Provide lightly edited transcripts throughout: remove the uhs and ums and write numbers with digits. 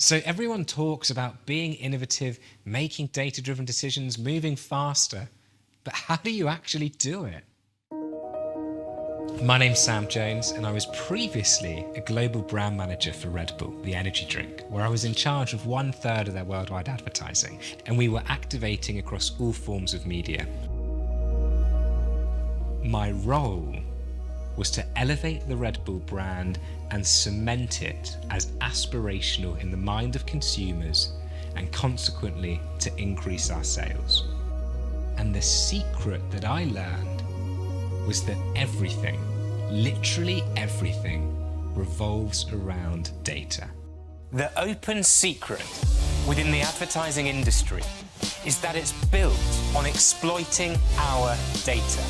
So everyone talks about being innovative, making data-driven decisions, moving faster. But how do you actually do it? My name's Sam Jones, and I was previously a global brand manager for Red Bull, the energy drink, where I was in charge of 1/3 of their worldwide advertising, and we were activating across all forms of media. My role was to elevate the Red Bull brand and cement it as aspirational in the mind of consumers, and consequently to increase our sales. And the secret that I learned was that everything, literally everything, revolves around data. The open secret within the advertising industry is that it's built on exploiting our data.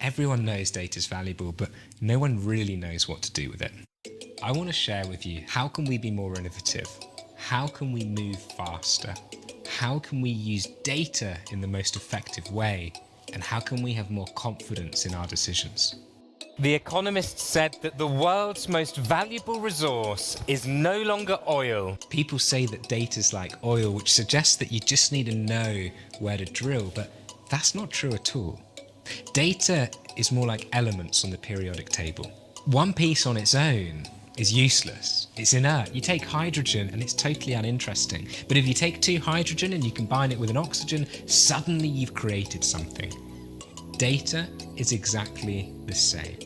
Everyone knows data is valuable, but no one really knows what to do with it. I want to share with you, how can we be more innovative? How can we move faster? How can we use data in the most effective way? And how can we have more confidence in our decisions? The Economist said that the world's most valuable resource is no longer oil. People say that data's like oil, which suggests that you just need to know where to drill, but that's not true at all. Data is more like elements on the periodic table. One piece on its own is useless. It's inert. You take hydrogen and it's totally uninteresting. But if you take 2 hydrogen and you combine it with an oxygen, suddenly you've created something. Data is exactly the same.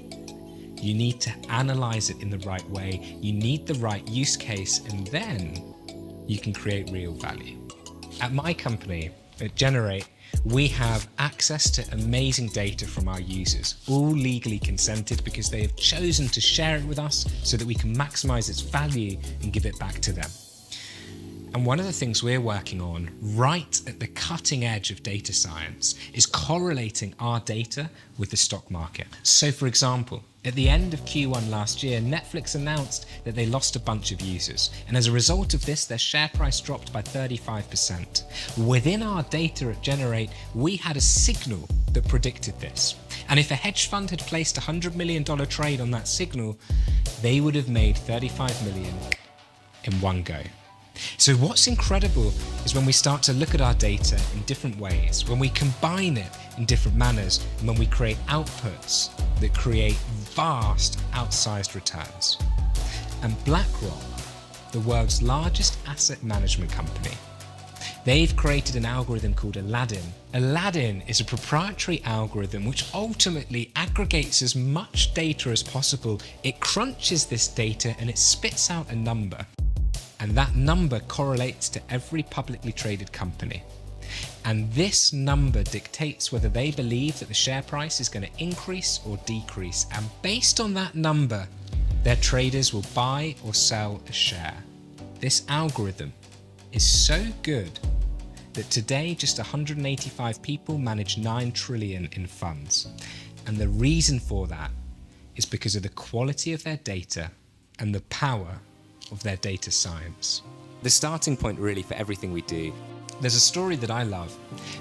You need to analyze it in the right way. You need the right use case, and then you can create real value. At my company, at Generate, we have access to amazing data from our users, all legally consented because they have chosen to share it with us so that we can maximize its value and give it back to them. And one of the things we're working on, right at the cutting edge of data science, is correlating our data with the stock market. So for example, at the end of Q1 last year, Netflix announced that they lost a bunch of users. And as a result of this, their share price dropped by 35%. Within our data at Generate, we had a signal that predicted this. And if a hedge fund had placed a $100 million trade on that signal, they would have made 35 million in one go. So what's incredible is when we start to look at our data in different ways, when we combine it in different manners, and when we create outputs that create vast outsized returns. And BlackRock, the world's largest asset management company, they've created an algorithm called Aladdin. Aladdin is a proprietary algorithm which ultimately aggregates as much data as possible. It crunches this data and it spits out a number. And that number correlates to every publicly traded company. And this number dictates whether they believe that the share price is going to increase or decrease. And based on that number, their traders will buy or sell a share. This algorithm is so good that today just 185 people manage 9 trillion in funds. And the reason for that is because of the quality of their data and the power of their data science. The starting point really for everything we do. There's a story that I love,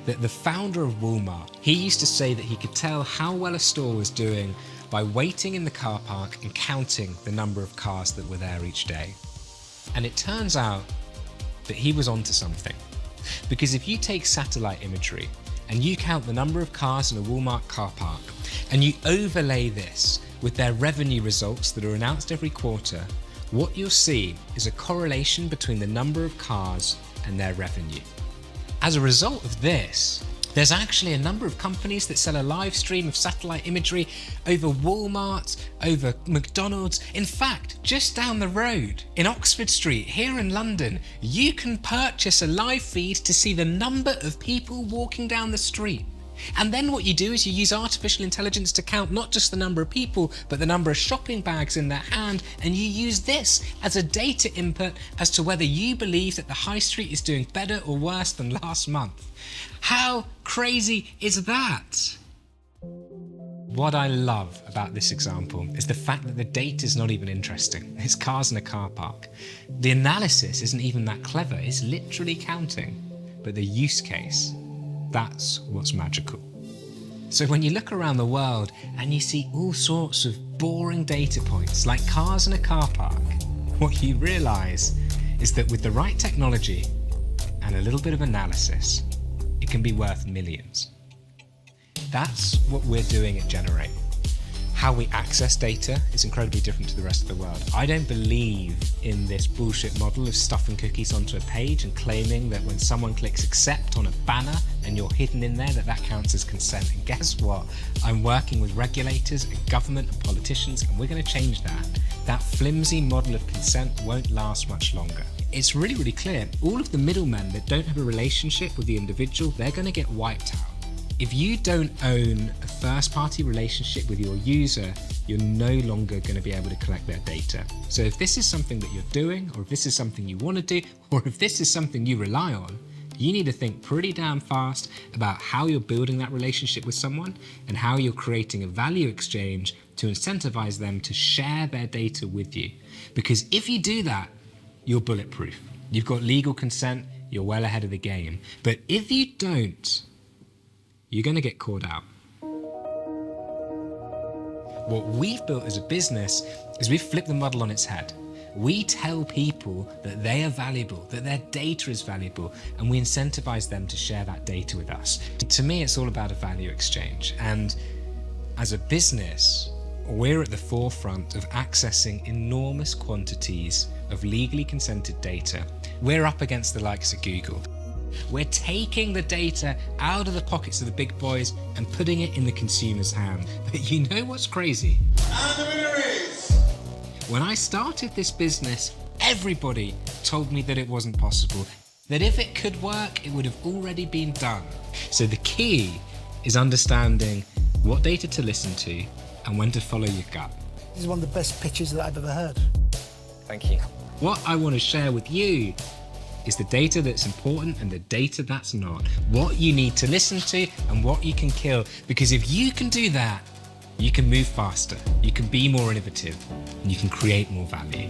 that the founder of Walmart, he used to say that he could tell how well a store was doing by waiting in the car park and counting the number of cars that were there each day. And it turns out that he was onto something. Because if you take satellite imagery and you count the number of cars in a Walmart car park and you overlay this with their revenue results that are announced every quarter, what you'll see is a correlation between the number of cars and their revenue. As a result of this, there's actually a number of companies that sell a live stream of satellite imagery over Walmart, over McDonald's. In fact, just down the road in Oxford Street, here in London, you can purchase a live feed to see the number of people walking down the street. And then what you do is you use artificial intelligence to count not just the number of people, but the number of shopping bags in their hand, and you use this as a data input as to whether you believe that the high street is doing better or worse than last month. How crazy is that? What I love about this example is the fact that the data is not even interesting. It's cars in a car park. The analysis isn't even that clever. It's literally counting. But the use case, that's what's magical. So when you look around the world and you see all sorts of boring data points like cars in a car park, what you realize is that with the right technology and a little bit of analysis, it can be worth millions. That's what we're doing at Generate. How we access data is incredibly different to the rest of the world. I don't believe in this bullshit model of stuffing cookies onto a page and claiming that when someone clicks accept on a banner and you're hidden in there, that counts as consent. And guess what? I'm working with regulators and government and politicians, and we're going to change that. That flimsy model of consent won't last much longer. It's really, really clear. All of the middlemen that don't have a relationship with the individual, they're going to get wiped out. If you don't own a first-party relationship with your user, you're no longer going to be able to collect their data. So if this is something that you're doing, or if this is something you want to do, or if this is something you rely on, you need to think pretty damn fast about how you're building that relationship with someone and how you're creating a value exchange to incentivize them to share their data with you. Because if you do that, you're bulletproof. You've got legal consent, you're well ahead of the game. But if you don't, you're going to get caught out. What we've built as a business is we've flipped the model on its head. We tell people that they are valuable, that their data is valuable, and we incentivize them to share that data with us. To me, it's all about a value exchange. And as a business, we're at the forefront of accessing enormous quantities of legally consented data. We're up against the likes of Google. We're taking the data out of the pockets of the big boys and putting it in the consumer's hand. But you know what's crazy? And the winner is... When I started this business, everybody told me that it wasn't possible, that if it could work, it would have already been done. So the key is understanding what data to listen to and when to follow your gut. This is one of the best pitches that I've ever heard. Thank you. What I want to share with you is the data that's important and the data that's not. What you need to listen to and what you can kill. Because if you can do that, you can move faster, you can be more innovative, and you can create more value.